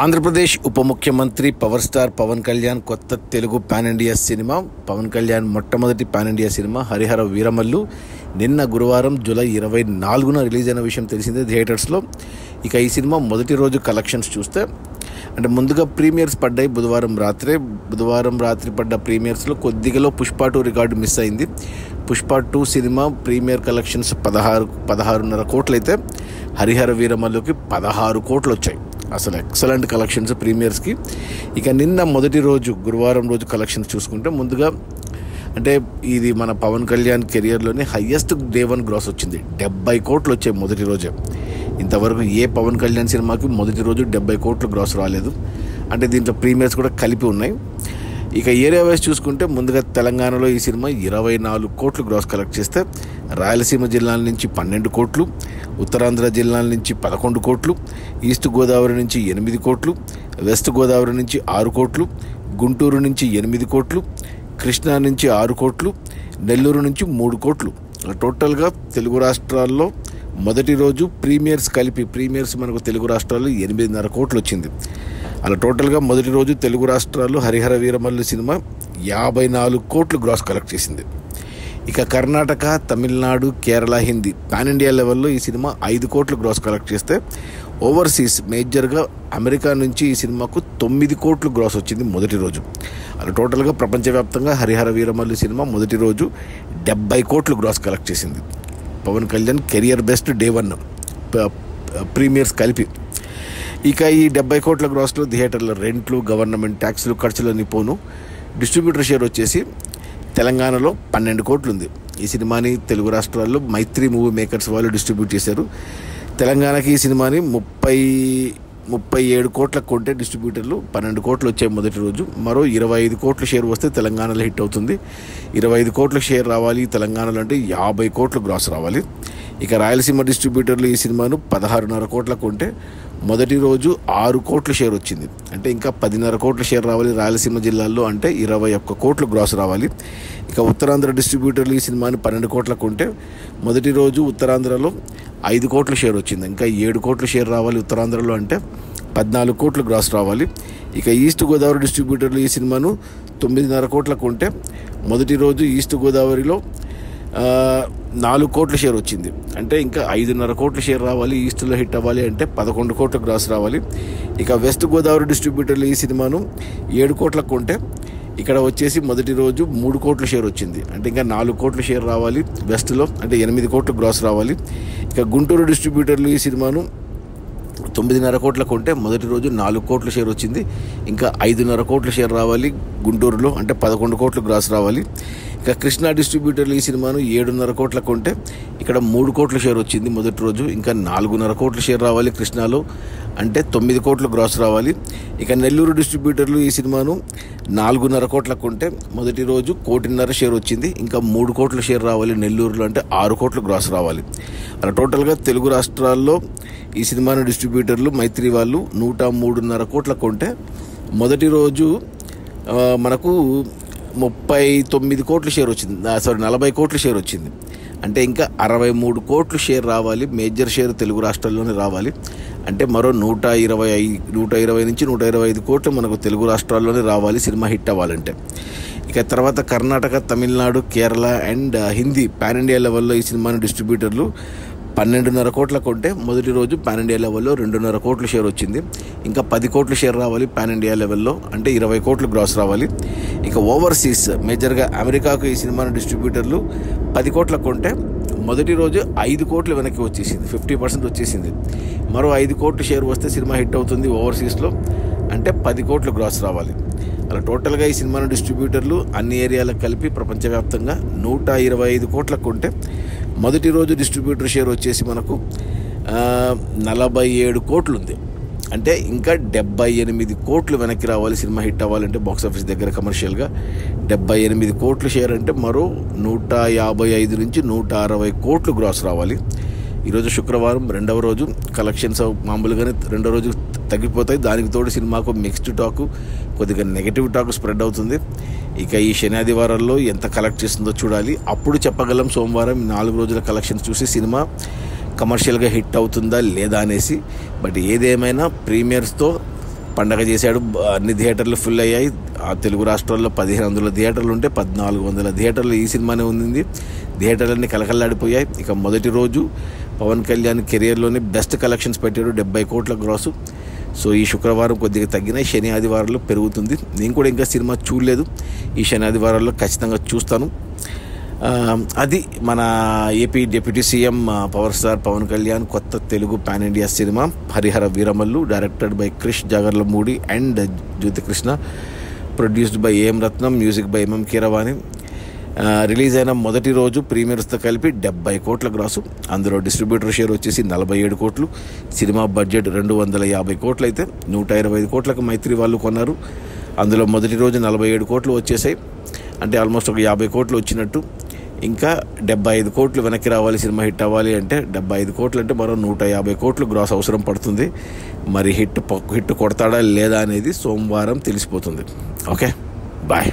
ఆంధ్రప్రదేశ్ ఉప ముఖ్యమంత్రి power star Pawan Kalyan కొత్త Telugu pan India cinema. Pawan Kalyan మొట్టమొదటి pan India cinema Harihara Veeramallu నిన్న గురువారం జూలై 24న రిలీజ్ అయిన విషయం తెలిసిందే థియేటర్స్లో. ఇక ఈ సినిమా మొదటి రోజు కలెక్షన్స్ చూస్తే అంటే ముందుగా ప్రీమియర్స్ పడ్డాయి బుధవారం రాత్రి పడ్డ ప్రీమియర్స్లో కొద్దిగా పుష్ప 2 రికార్డు మిస్ అయింది. పుష్ప 2 సినిమా ప్రీమియర్ కలెక్షన్స్ 16.5 కోట్లు అయితే హరిహర వీరమల్లుకి 16 కోట్లు వచ్చాయి. అసలు ఎక్సలెంట్ కలెక్షన్స్ ప్రీమియర్స్కి. ఇక నిన్న మొదటి రోజు గురువారం రోజు కలెక్షన్స్ చూసుకుంటే ముందుగా అంటే ఇది మన పవన్ కళ్యాణ్ కెరియర్లోనే హయ్యెస్ట్ డే 1 గ్రాస్ వచ్చింది. 70 కోట్లు వచ్చాయి మొదటి రోజే. ఇంతవరకు ఏ పవన్ కళ్యాణ్ సినిమాకి మొదటి రోజు 70 కోట్లు గ్రాస్ రాలేదు. అంటే దీంట్లో ప్రీమియర్స్ కూడా కలిపి ఉన్నాయి. ఇక ఏరియా వైజ్ చూసుకుంటే ముందుగా తెలంగాణలో ఈ సినిమా 24 కోట్లు గ్రాస్ కలెక్ట్ చేస్తే రాయలసీమ జిల్లాల నుంచి 12 కోట్లు, ఉత్తరాంధ్ర జిల్లాల నుంచి 11 కోట్లు, ఈస్ట్ గోదావరి నుంచి 8 కోట్లు, వెస్ట్ గోదావరి నుంచి 6 కోట్లు, గుంటూరు నుంచి 8 కోట్లు, కృష్ణా నుంచి 6 కోట్లు, నెల్లూరు నుంచి 3 కోట్లు. టోటల్గా తెలుగు రాష్ట్రాల్లో మొదటి రోజు ప్రీమియర్స్ మనకు తెలుగు రాష్ట్రాల్లో 8.5 కోట్లు వచ్చింది. అలా టోటల్గా మొదటి రోజు తెలుగు రాష్ట్రాల్లో హరిహర వీరమల్లు సినిమా 54 కోట్లు గ్రాస్ కలెక్ట్ చేసింది. ఇక కర్ణాటక, తమిళనాడు, కేరళ, హిందీ పాన్ ఇండియా లెవెల్లో ఈ సినిమా 5 కోట్లు గ్రాస్ కలెక్ట్ చేస్తే ఓవర్సీస్ మేజర్గా అమెరికా నుంచి ఈ సినిమాకు 9 కోట్లు గ్రాస్ వచ్చింది మొదటి రోజు. అలా టోటల్గా ప్రపంచవ్యాప్తంగా హరిహర వీరమల్లు సినిమా మొదటి రోజు 70 కోట్లు గ్రాస్ కలెక్ట్ చేసింది. Pawan Kalyan career best day 1 premieres కలిపి. ఇక ఈ 70 కోట్ల గ్రాస్లో థియేటర్ల రెంట్లు, గవర్నమెంట్ ట్యాక్సులు, ఖర్చులన్నీ పోను. డిస్ట్రిబ్యూటర్ షేర్ వచ్చేసి తెలంగాణలో 12 కోట్లు ఉంది. ఈ సినిమాని తెలుగు రాష్ట్రాల్లో మైత్రి మూవీ మేకర్స్ వాళ్ళు డిస్ట్రిబ్యూట్ చేశారు. తెలంగాణకి ఈ సినిమాని 37 కోట్లకు కొంటే డిస్ట్రిబ్యూటర్లు 12 కోట్లు వచ్చాయి మొదటి రోజు. మరో 25 కోట్ల షేర్ వస్తే తెలంగాణలో హిట్ అవుతుంది. 25 కోట్ల షేర్ రావాలి తెలంగాణలో అంటే 50 కోట్లు గ్రాస్ రావాలి. ఇక రాయలసీమ డిస్ట్రిబ్యూటర్లు ఈ సినిమాను 16.5 కోట్లకు కొంటే మొదటి రోజు 6 కోట్ల షేర్ వచ్చింది. అంటే ఇంకా 10.5 కోట్ల షేర్ రావాలి రాయలసీమ జిల్లాల్లో అంటే 21 కోట్లు గ్రాస్ రావాలి. ఇక ఉత్తరాంధ్ర డిస్ట్రిబ్యూటర్లు ఈ సినిమాని 12 కోట్లకు కొంటే మొదటి రోజు ఉత్తరాంధ్రలో 5 కోట్ల షేర్ వచ్చింది. ఇంకా 7 కోట్ల షేర్ రావాలి ఉత్తరాంధ్రలో అంటే 14 కోట్లు గ్రాస్ రావాలి. ఇక ఈస్ట్ గోదావరి డిస్ట్రిబ్యూటర్లు ఈ సినిమాను 9.5 కోట్లకు కొంటే మొదటి రోజు ఈస్ట్ గోదావరిలో 4 కోట్ల షేర్ వచ్చింది. అంటే ఇంకా 5.5 కోట్ల షేర్ రావాలి. ఈస్ట్లో హిట్ అవ్వాలి అంటే 11 కోట్ల గ్రాస్ రావాలి. ఇక వెస్ట్ గోదావరి డిస్ట్రిబ్యూటర్లు ఈ సినిమాను 7 కోట్లకు కొంటే ఇక్కడ వచ్చేసి మొదటి రోజు 3 కోట్ల షేర్ వచ్చింది. అంటే ఇంకా 4 కోట్ల షేర్ రావాలి వెస్ట్లో అంటే 8 కోట్ల గ్రాస్ రావాలి. ఇక గుంటూరు డిస్ట్రిబ్యూటర్లు ఈ సినిమాను 9.5 కోట్లకు కొంటే మొదటి రోజు 4 కోట్ల షేర్ వచ్చింది. ఇంకా 5.5 కోట్ల షేర్ రావాలి గుంటూరులో అంటే 11 కోట్ల గ్రాస్ రావాలి. ఇక కృష్ణా డిస్ట్రిబ్యూటర్లు ఈ సినిమాను 7.5 కోట్లకు కొంటే ఇక్కడ 3 కోట్ల షేర్ వచ్చింది మొదటి రోజు. ఇంకా 4.5 కోట్ల షేర్ రావాలి కృష్ణాలో అంటే 9 కోట్ల గ్రాస్ రావాలి. ఇక నెల్లూరు డిస్ట్రిబ్యూటర్లు ఈ సినిమాను 4.5 కోట్లకు కొంటే మొదటి రోజు 1.5 కోటి షేర్ వచ్చింది. ఇంకా 3 కోట్ల షేర్ రావాలి నెల్లూరులో అంటే 6 కోట్ల గ్రాస్ రావాలి. అలా టోటల్గా తెలుగు రాష్ట్రాల్లో ఈ సినిమాను డిస్ట్రిబ్యూటర్లు మైత్రి వాళ్ళు 103.5 కోట్లకు కొంటే మొదటి రోజు మనకు 39 కోట్ల షేర్ వచ్చింది. 40 కోట్ల షేర్ వచ్చింది. అంటే ఇంకా 63 కోట్ల షేర్ రావాలి. మేజర్ షేర్ తెలుగు రాష్ట్రాల్లోనే రావాలి. అంటే మరో 120 నుంచి 125 కోట్లు మనకు తెలుగు రాష్ట్రాల్లోనే రావాలి సినిమా హిట్ అవ్వాలంటే. ఇక తర్వాత Karnataka, Tamil Nadu, Kerala and Hindi pan India లెవెల్లో ఈ సినిమాను డిస్ట్రిబ్యూటర్లు 12.5 కోట్లకు కొంటే మొదటి రోజు పాన్ ఇండియా లెవెల్లో 2.5 కోట్ల షేర్ వచ్చింది. ఇంకా 10 కోట్ల షేర్ రావాలి పాన్ ఇండియా లెవెల్లో అంటే 20 కోట్లు గ్రాస్ రావాలి. ఇక ఓవర్సీస్ మేజర్గా అమెరికాకు ఈ సినిమాను డిస్ట్రిబ్యూటర్లు 10 కోట్లకు కొంటే మొదటి రోజు 5 కోట్లు వెనక్కి వచ్చేసింది. 50% వచ్చేసింది. మరో 5 కోట్ల షేర్ వస్తే సినిమా హిట్ అవుతుంది ఓవర్సీస్లో అంటే 10 కోట్లు గ్రాస్ రావాలి. అలా టోటల్గా ఈ సినిమాను డిస్ట్రిబ్యూటర్లు అన్ని ఏరియాలకు కలిపి ప్రపంచవ్యాప్తంగా 125 కోట్లకు కొంటే మొదటి రోజు డిస్ట్రిబ్యూటర్ షేర్ వచ్చేసి మనకు 47 కోట్లు ఉంది. అంటే ఇంకా 78 కోట్లు వెనక్కి రావాలి సినిమా హిట్ అవ్వాలంటే బాక్సాఫీస్ దగ్గర కమర్షియల్గా 78 కోట్ల షేర్ అంటే మరో 155 నుంచి 160 కోట్లు గ్రాస్ రావాలి. ఈరోజు శుక్రవారం రెండవ రోజు కలెక్షన్స్ మామూలుగానే రెండో రోజు తగ్గిపోతాయి. దానికి తోడు సినిమాకు మిక్స్డ్ టాక్ కొద్దిగా నెగిటివ్ టాక్ స్ప్రెడ్ అవుతుంది. ఇక ఈ శని ఆదివారాల్లో ఎంత కలెక్ట్ చేస్తుందో చూడాలి. అప్పుడు చెప్పగలం సోమవారం 4 రోజుల కలెక్షన్స్ చూసి సినిమా కమర్షియల్గా హిట్ అవుతుందా లేదా అనేసి. బట్ ఏదేమైనా ప్రీమియర్స్తో పండగ చేశాడు. అన్ని థియేటర్లు ఫుల్ అయ్యాయి. ఆ తెలుగు రాష్ట్రాల్లో 1500 థియేటర్లు ఉంటే 1400 థియేటర్లు ఈ సినిమానే ఉంది. థియేటర్లన్నీ కలకల్లాడిపోయాయి. ఇక మొదటి రోజు పవన్ కళ్యాణ్ కెరియర్లోనే బెస్ట్ కలెక్షన్స్ పెట్టాడు, 70 కోట్ల గ్రాసు. సో ఈ శుక్రవారం కొద్దిగా తగ్గినాయి, శని ఆదివారాల్లో పెరుగుతుంది. నేను కూడా ఇంకా సినిమా చూడలేదు, ఈ శని ఆదివారాల్లో ఖచ్చితంగా చూస్తాను. అది మన AP deputy CM power star Pawan Kalyan కొత్త Telugu pan India cinema Harihara Veeramallu, directed by Krish Jagarlamudi and Jyothi Krishna, produced by AM Rathnam, music by MM Keeravani. Release అయిన మొదటి రోజు ప్రీమియర్స్తో కలిపి 70 కోట్ల గ్రాసు. అందులో డిస్ట్రిబ్యూటర్ షేర్ వచ్చేసి 47 కోట్లు. సినిమా బడ్జెట్ 250 కోట్లు అయితే 125 కోట్లకు మైత్రి వాళ్ళు కొన్నారు. అందులో మొదటి రోజు 47 కోట్లు వచ్చేసాయి, అంటే ఆల్మోస్ట్ ఒక 50 కోట్లు వచ్చినట్టు. ఇంకా 75 కోట్లు వెనక్కి రావాలి సినిమా హిట్ అవ్వాలి అంటే. 75 కోట్లు అంటే మరో 150 కోట్లు గ్రాస్ అవసరం పడుతుంది. మరి హిట్ కొడతాడా లేదా అనేది సోమవారం తెలిసిపోతుంది. Okay, bye.